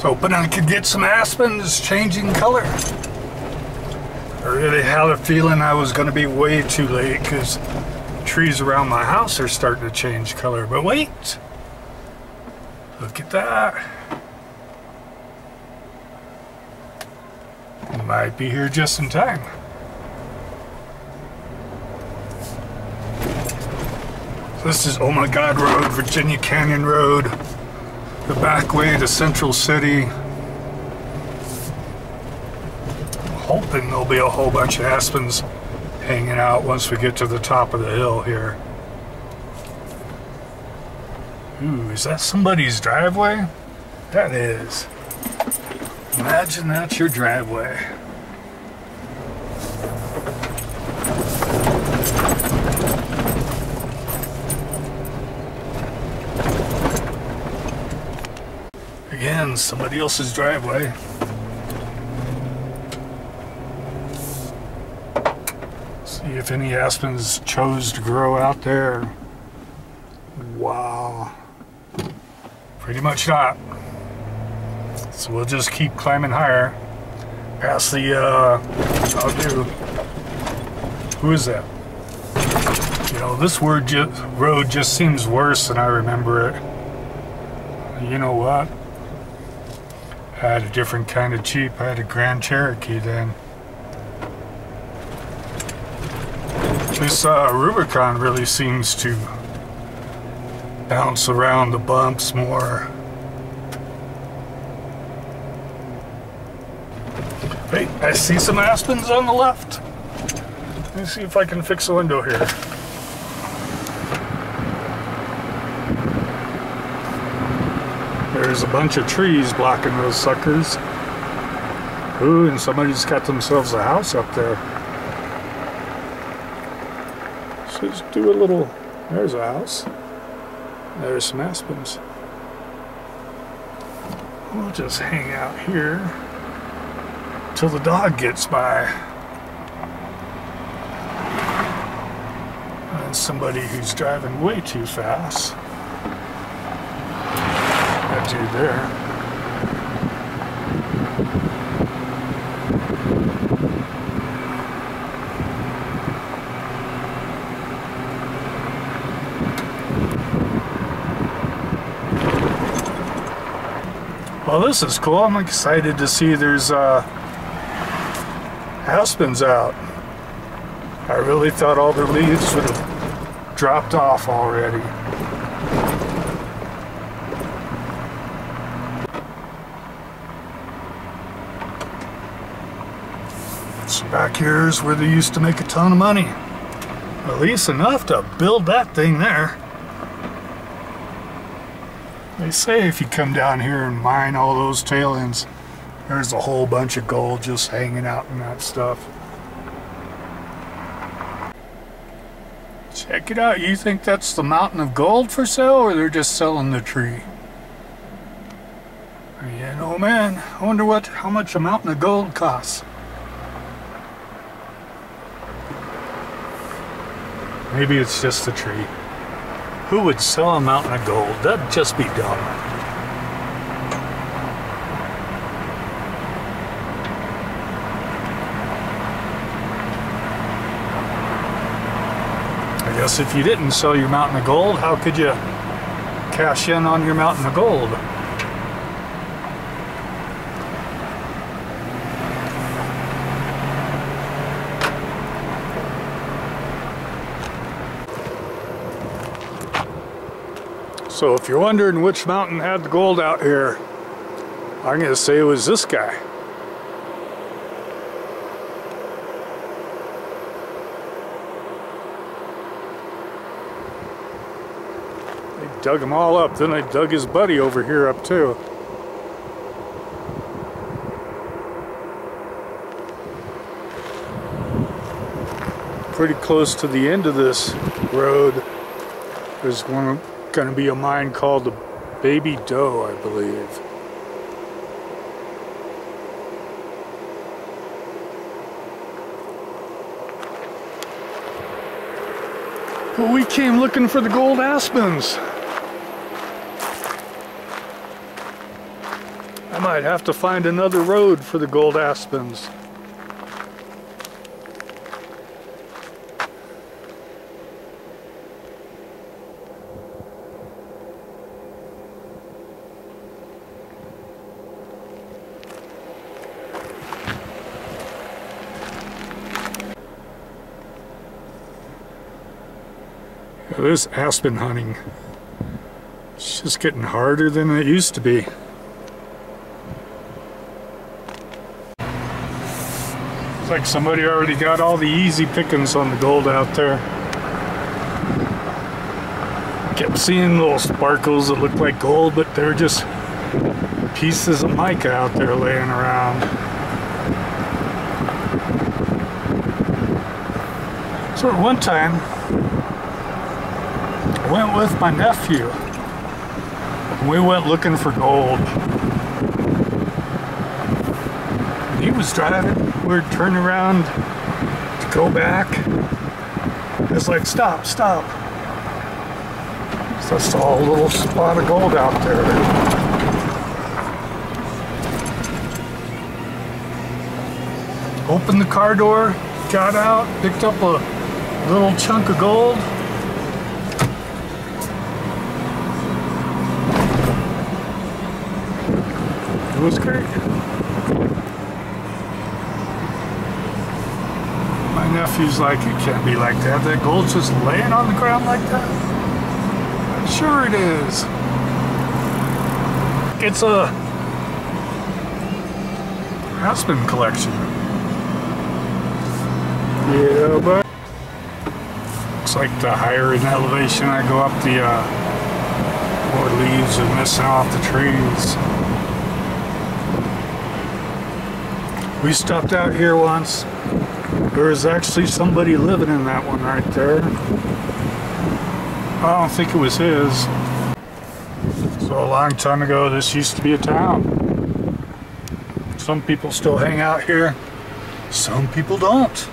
Hoping I could get some aspens changing color. I really had a feeling I was going to be way too late because trees around my house are starting to change color. But wait! Look at that. Might be here just in time. This is Oh My God Road, Virginia Canyon Road. The back way to Central City. Hoping there'll be a whole bunch of aspens hanging out once we get to the top of the hill here. Ooh, is that somebody's driveway? That is. Imagine that's your driveway. Again, somebody else's driveway. See if any aspens chose to grow out there. Wow. Pretty much not. So we'll just keep climbing higher. Past the, who is that? You know, this road just seems worse than I remember it. You know what? I had a different kind of Jeep. I had a Grand Cherokee then. This Rubicon really seems to bounce around the bumps more. Hey, I see some aspens on the left. Let me see if I can fix a window here. There's a bunch of trees blocking those suckers. Ooh, and somebody's got themselves a house up there. So let's do a little, there's a house. There's some aspens. We'll just hang out here till the dog gets by. And somebody who's driving way too fast. That dude there. Well, this is cool. I'm excited to see there's aspens out. I really thought all the leaves would have dropped off already. So back here is where they used to make a ton of money. At least enough to build that thing there. They say if you come down here and mine all those tail ends, there's a whole bunch of gold just hanging out in that stuff. Check it out. You think that's the mountain of gold for sale, or they're just selling the tree? You know, man, I wonder how much a mountain of gold costs. Maybe it's just the tree. Who would sell a mountain of gold? That'd just be dumb. I guess if you didn't sell your mountain of gold, how could you cash in on your mountain of gold? So if you're wondering which mountain had the gold out here, I'm going to say it was this guy. They dug them all up, then they dug his buddy over here up too. Pretty close to the end of this road, there's going to be a mine called the Baby Doe, I believe. Well, we came looking for the gold aspens. I might have to find another road for the gold aspens. This aspen hunting, it's just getting harder than it used to be. It's like somebody already got all the easy pickings on the gold out there. Kept seeing little sparkles that look like gold, but they're just pieces of mica out there laying around. So at one time, I went with my nephew, and we went looking for gold. He was driving, we were turning around to go back. It's like, stop, stop. So I saw a little spot of gold out there. Opened the car door, got out, picked up a little chunk of gold. It was great. My nephew's like, it can't be like that. That gold's just laying on the ground like that. Sure it is. It's a aspen collection. Yeah, but looks like the higher in elevation I go up, the more leaves are missing off the trees. We stopped out here once. There was actually somebody living in that one right there. I don't think it was his. So a long time ago, this used to be a town. Some people still hang out here. Some people don't.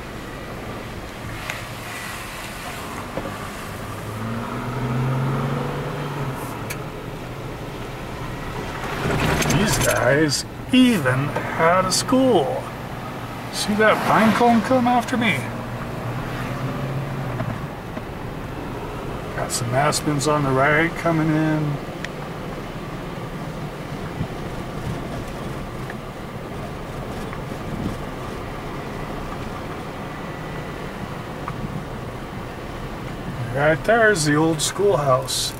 These guys even had a school. See that pine cone come after me? Got some aspens on the right coming in. Right there's the old schoolhouse.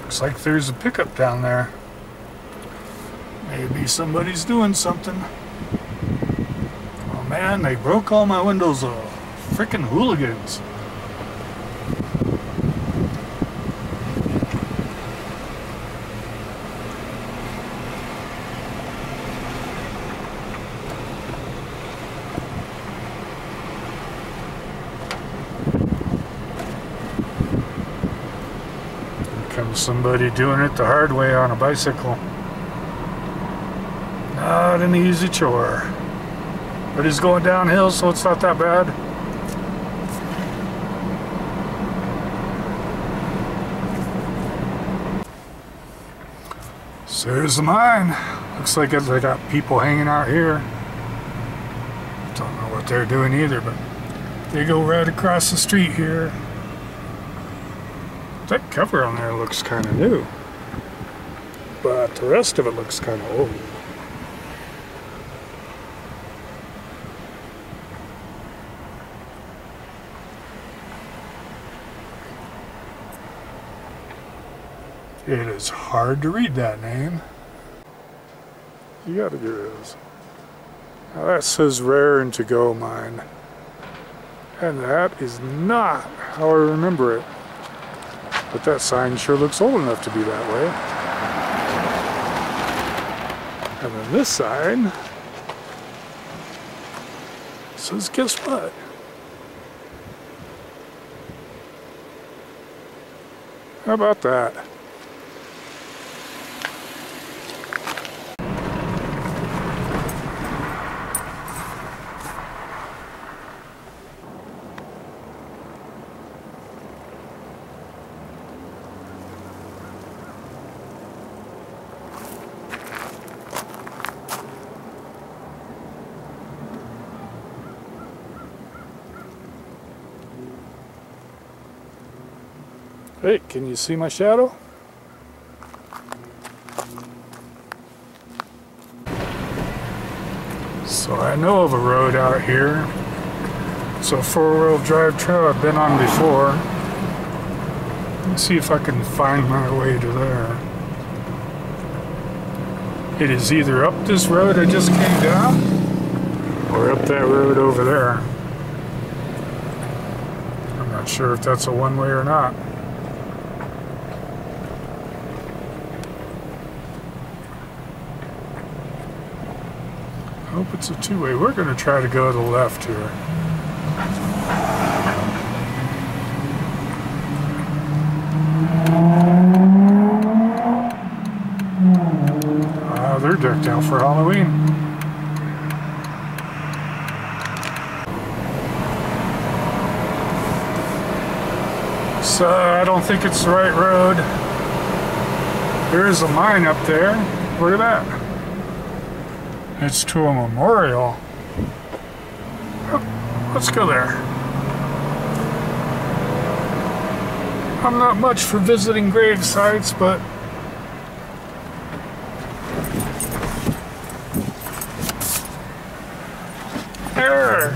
Looks like there's a pickup down there. Maybe somebody's doing something. Oh man, they broke all my windows off. Frickin' hooligans. Here comes somebody doing it the hard way on a bicycle. Not an easy chore. But he's going downhill, so it's not that bad. So there's the mine. Looks like they got people hanging out here. Don't know what they're doing either, but they go right across the street here. That cover on there looks kind of new, but the rest of it looks kind of old. It is hard to read that name. You gotta get this. Now that says rare and to go mine. And that is not how I remember it. But that sign sure looks old enough to be that way. And then this sign says, guess what? How about that? Hey, can you see my shadow? So I know of a road out here. It's a four-wheel drive trail I've been on before. Let's see if I can find my way to there. It is either up this road I just came down, or up that road over there. I'm not sure if that's a one-way or not. I hope it's a two-way. We're going to try to go to the left here. They're decked out for Halloween. So I don't think it's the right road. There is a mine up there. Look at that. It's to a memorial. Oh, let's go there. I'm not much for visiting grave sites, but there.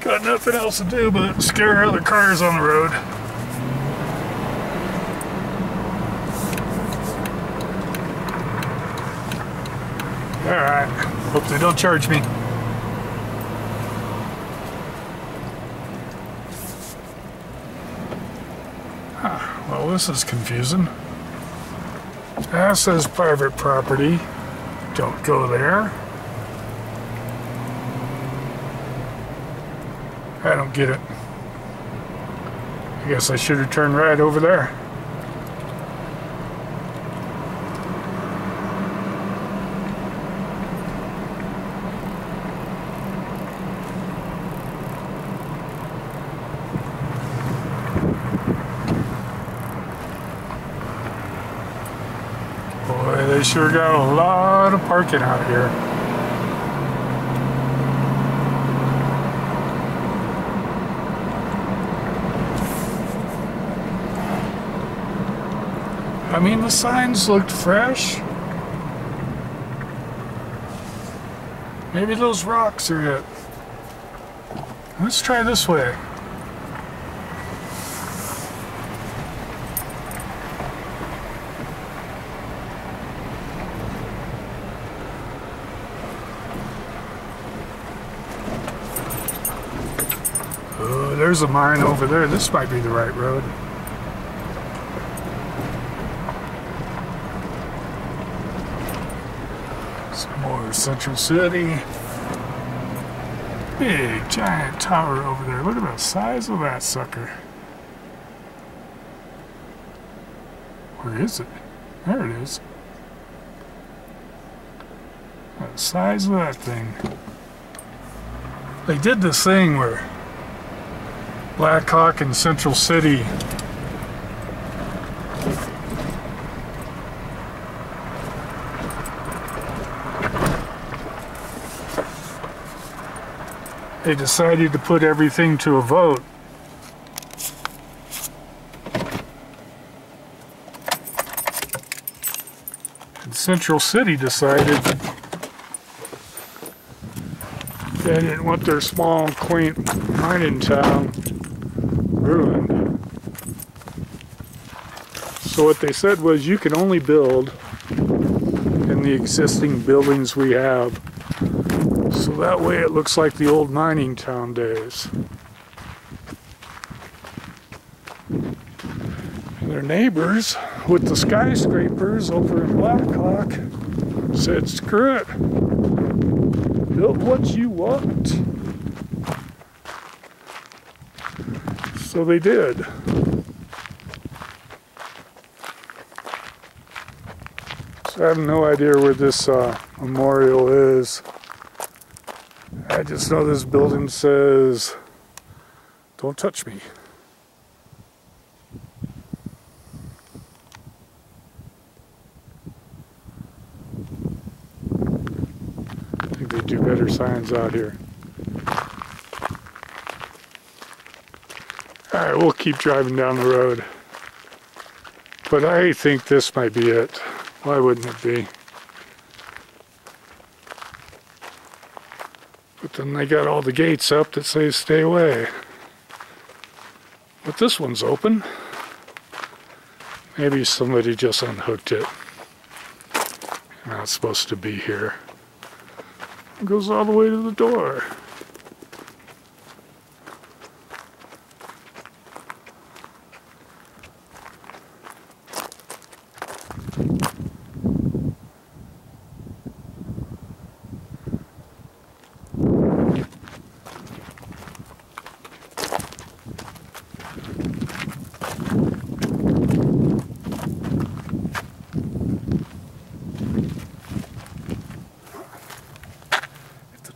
Got nothing else to do but scare other cars on the road. Alright, hope they don't charge me. Well, this is confusing. That says private property. Don't go there. I don't get it. I guess I should have turned right over there. Boy, they sure got a lot of parking out here. I mean, the signs looked fresh. Maybe those rocks are it. Let's try this way. Oh, there's a mine over there. This might be the right road. Some more Central City. Big giant tower over there. Look at the size of that sucker. Where is it? There it is. The size of that thing. They did this thing where Black Hawk and Central City they decided to put everything to a vote. And Central City decided they didn't want their small, quaint mining town ruined. So what they said was, you can only build in the existing buildings we have. So that way it looks like the old mining town days. And their neighbors with the skyscrapers over in Black Hawk said, screw it. Build what you want. So they did. So I have no idea where this memorial is. I just know this building says, "Don't touch me." signs out here. Alright, we'll keep driving down the road. But I think this might be it. Why wouldn't it be? But then they got all the gates up that say stay away. But this one's open. Maybe somebody just unhooked it. Not supposed to be here. It goes all the way to the door.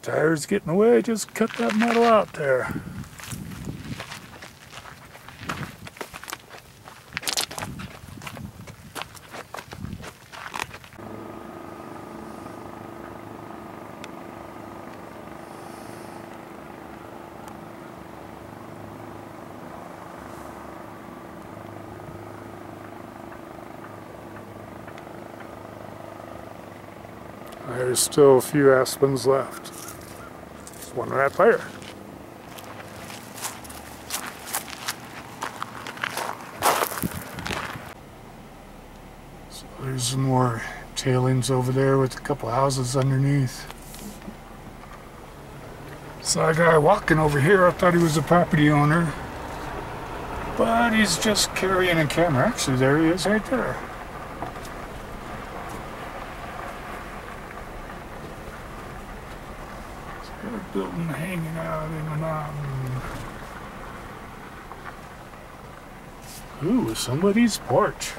Tires getting away, just cut that metal out there. There's still a few Aspens left. There's one right there. So there's some more tailings over there with a couple houses underneath. Saw a guy walking over here. I thought he was a property owner, but he's just carrying a camera. Actually, there he is right there. Building hanging out in the mountain. Ooh, somebody's porch.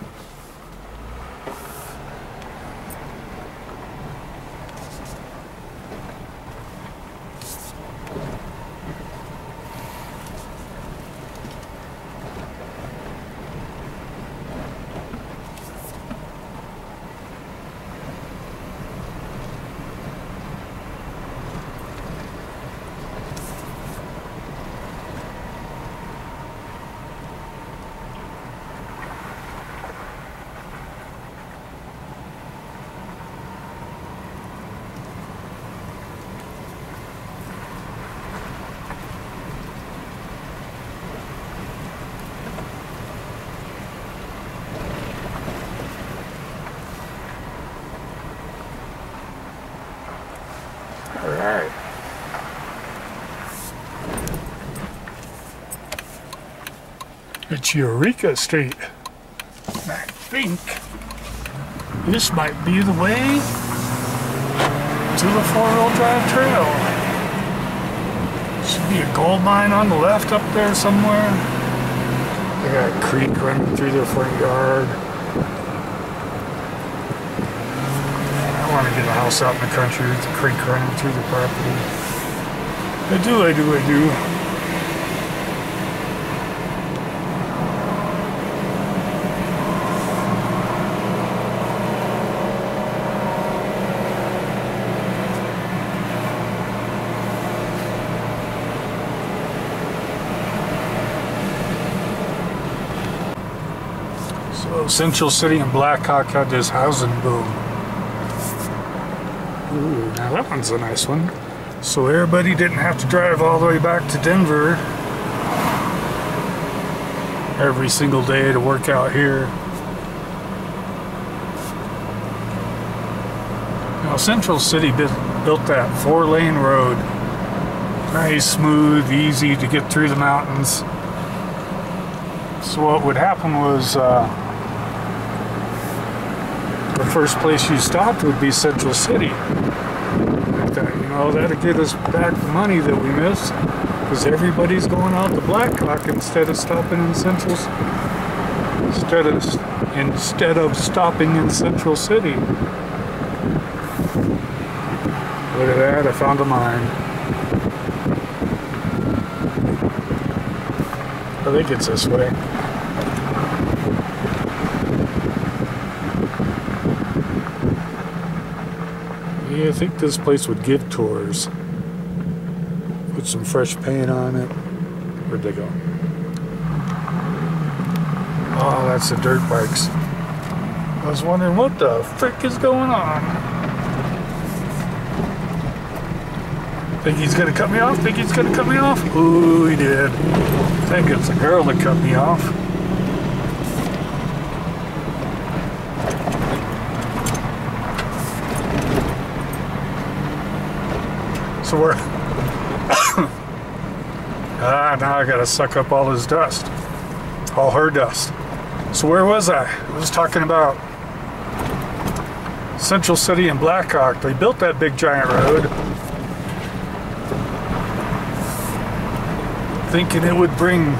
Alright. It's Eureka Street. I think this might be the way to the four-wheel drive trail. Should be a gold mine on the left up there somewhere. They got a creek running through their front yard. I want to get a house out in the country with the creek running through the property. I do. So Central City and Blackhawk had this housing boom. Ooh, now that one's a nice one. So everybody didn't have to drive all the way back to Denver every single day to work out here. Now Central City built that 4-lane road. Nice, smooth, easy to get through the mountains. So what would happen was the first place you stopped would be Central City. Like that, you know, that'd get us back the money that we missed, because everybody's going out to Blackhawk instead of stopping in instead of stopping in Central City. Look at that! I found a mine. I think it's this way. Yeah, I think this place would give tours. Put some fresh paint on it. Where'd they go? Oh, that's the dirt bikes. I was wondering what the frick is going on. Think he's gonna cut me off? Think he's gonna cut me off? Ooh, he did. I think it's a girl that cut me off. So we're now I gotta suck up all his dust. All her dust. So where was I? I was talking about Central City and Blackhawk. They built that big giant road thinking it would bring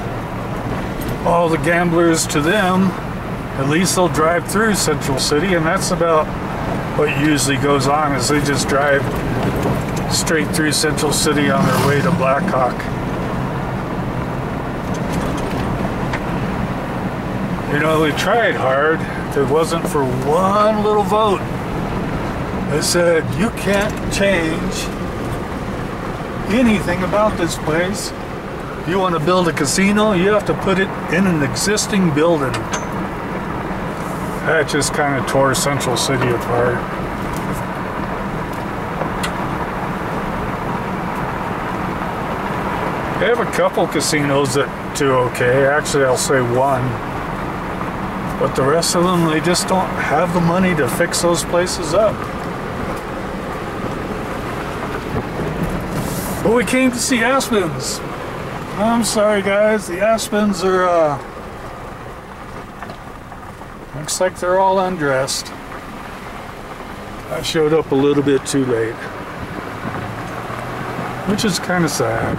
all the gamblers to them. At least they'll drive through Central City, and that's about what usually goes on, is they just drive straight through Central City on their way to Blackhawk. You know, they tried hard. If it wasn't for one little vote that said, you can't change anything about this place. If you want to build a casino, you have to put it in an existing building. That just kind of tore Central City apart. They have a couple casinos that do okay. Actually, I'll say one. But the rest of them, they just don't have the money to fix those places up. But we came to see Aspens. I'm sorry guys, the Aspens are, looks like they're all undressed. I showed up a little bit too late, which is kind of sad.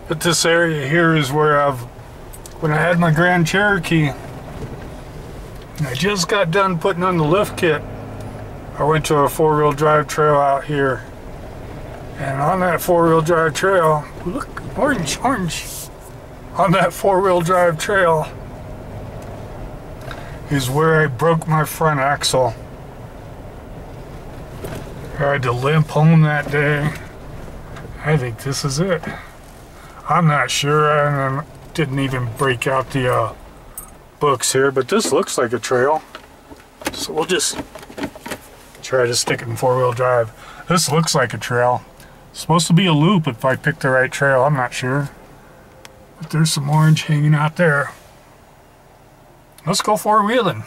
But this area here is where when I had my Grand Cherokee, I just got done putting on the lift kit, I went to a four-wheel drive trail out here. And on that four-wheel drive trail, look, orange, orange. On that four-wheel drive trail is where I broke my front axle. I had to limp home that day. I think this is it. I'm not sure. I didn't even break out the books here, but this looks like a trail. So we'll just try to stick it in four-wheel drive. This looks like a trail. It's supposed to be a loop if I pick the right trail. I'm not sure. But there's some orange hanging out there. Let's go four-wheeling.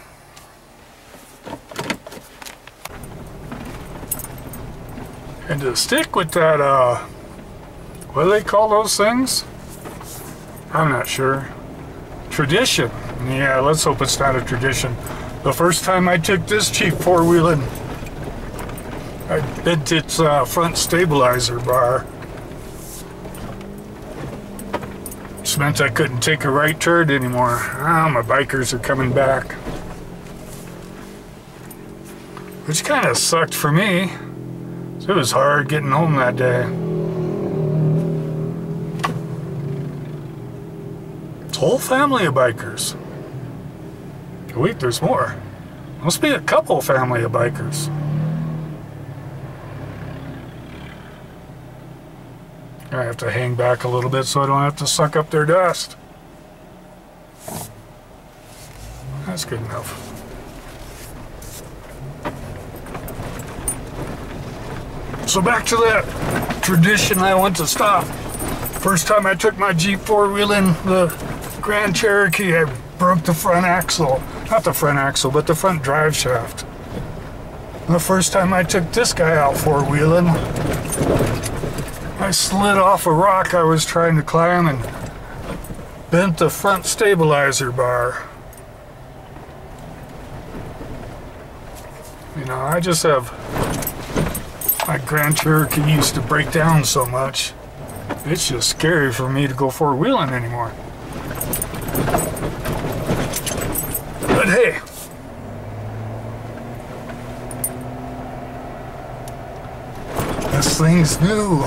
And to stick with that, what do they call those things? I'm not sure. Tradition. Yeah, let's hope it's not a tradition. The first time I took this cheap four-wheeling, I bent its front stabilizer bar. Which meant I couldn't take a right turn anymore. Ah, my bikers are coming back. Which kind of sucked for me. So it was hard getting home that day. It's a whole family of bikers. Wait, there's more. Must be a couple family of bikers. I have to hang back a little bit so I don't have to suck up their dust. That's good enough. So back to that tradition I want to stop. First time I took my Jeep four-wheeling, the Grand Cherokee, I broke the front axle. Not the front axle, but the front drive shaft. The first time I took this guy out four-wheeling, I slid off a rock I was trying to climb and bent the front stabilizer bar. You know, I just have... My Grand Cherokee used to break down so much. It's just scary for me to go four-wheeling anymore. But hey, this thing's new.